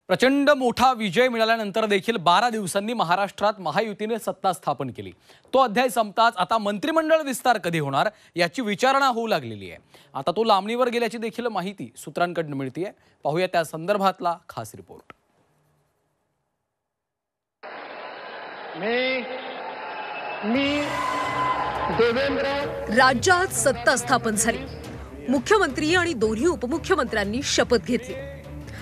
प्रचंड मोठा विजय मिळाल्यानंतर देखील 12 दिवसांनी महाराष्ट्रात महायुतीने सत्ता स्थापन केली। तो अध्याय संपताच आता मंत्रिमंडळ विस्तार कधी होणार याची विचारणा होऊ लागलेली आहे। आता तो लांबणीवर गेल्याची देखील माहिती सूत्रांकडून मिळतेय। पाहूया त्या संदर्भातला खास रिपोर्ट। राज्यात सत्ता स्थापन झाली। मुख्यमंत्री आणि दोन्ही उपमुख्यमंत्र्यांनी शपथ घेतली।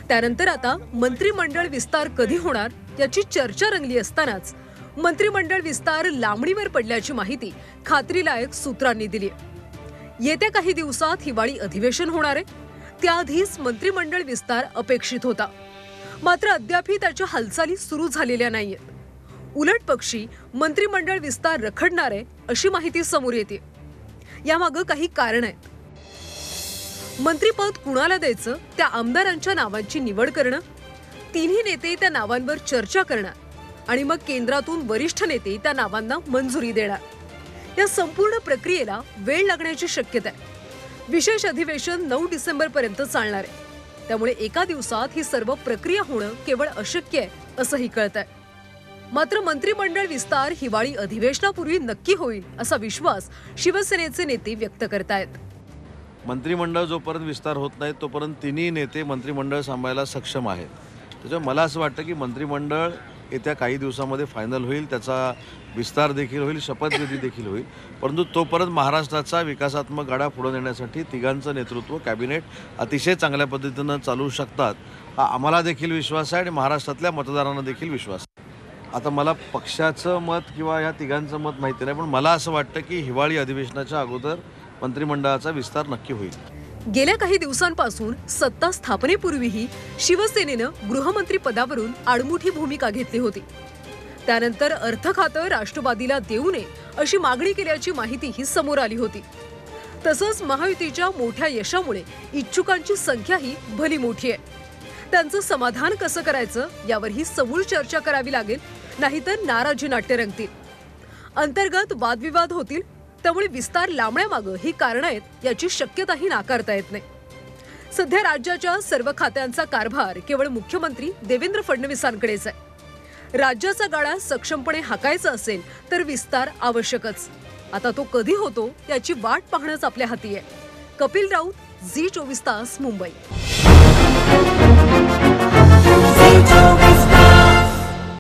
त्यानंतर आता मंत्रिमंडळ विस्तार कधी होणार याची चर्चा रंगली असतानाच मंत्रिमंडळ विस्तार लांबणीवर पडल्याची माहिती खात्रीलायक सूत्रांनी दिली आहे। येत्या काही दिवसात हिवाळी अधिवेशन होणार आहे। त्याआधीच मंत्रिमंडळ विस्तार अपेक्षित होता, मात्र अद्यापही त्याच्या हालचाली सुरू झालेल्या नाहीयेत। उलट पक्षी मंत्रिमंडळ विस्तार रखडणार आहे अशी माहिती समोर येते। यामागे काही कारण आहेत। मंत्रिपद कुणाला द्यायचं त्या आमदारांच्या नावांची निवड करणं, तिन्ही नेते त्या नावांवर चर्चा करणार आणि मग केंद्रातून वरिष्ठ नेते त्या नावांना मंजुरी देणार। या संपूर्ण प्रक्रियेला वेळ लागण्याची शक्यता आहे। विशेष अधिवेशन 9 डिसेंबर पर्यंत चालणार आहे। त्यामुळे एका दिवसात ही सर्व प्रक्रिया होणं केवळ अशक्य आहे असंही कळतंय। मात्र मंत्रिमंडळ विस्तार हिवाळी अधिवेशनापूर्वी नक्की होईल असा विश्वास शिवसेनेचे नेते व्यक्त करतायत। मंत्रिमंडळ जोपर्यंत विस्तार होत नाही तोपर्यंत तिन्ही नेते मंत्रिमंडळ सांभाळायला सक्षम आहेत। त्याच्यामुळे मला असं वाटतं की मंत्रिमंडळ येत्या काही दिवसांमध्ये फायनल होईल, त्याचा विस्तार देखील होईल, शपथविधी देखील होईल। परंतु तोपर्यंत महाराष्ट्राचा विकासात्मक गाडा पुढे नेण्यासाठी तिघांचं नेतृत्व कॅबिनेट अतिशय चांगल्या पद्धतीनं चालवू शकतात हा आम्हाला देखील विश्वास आहे आणि महाराष्ट्रातल्या मतदारांना देखील विश्वास आहे। आता मला पक्षाचं मत किंवा या तिघांचं मत माहिती नाही, पण मला असं वाटतं की हिवाळी अधिवेशनाच्या अगोदर मंत्रिमंडळाचा विस्तार नक्की होईल। गेल्या काही दिवसांपासून सत्ता स्थापनेपूर्वीही शिवसेनेनं गृहमंत्री पदावरून आडमुठी भूमिका घेतली होती। त्यानंतर अर्थ खातं राष्ट्रवादीला देऊ नये अशी मागणी केल्याची माहितीही समोर आली होती। तसंच महायुतीच्या मोठ्या यशामुळे इच्छुकांची संख्याही भली मोठी आहे। त्यांचं समाधान कसं करायचं यावरही समूळ चर्चा करावी लागेल, नाहीतर नाराजी नाट्य रंगतील, अंतर्गत वादविवाद होतील। त्यामुळे विस्तार लांबण्यामागे ही कारणं आहेत याची शक्यताही नाकारता येत नाही। सध्या राज्याच्या सर्व खात्यांचा कारभार केवळ मुख्यमंत्री देवेंद्र फडणवीसांकडेच आहे। राज्याचा गाडा सक्षमपणे हाकायचा असेल तर विस्तार आवश्यकच। आता तो कधी होतो याची वाट पाहणंच आपल्या हाती आहे। कपिल राऊत, झी 24 तास, मुंबई।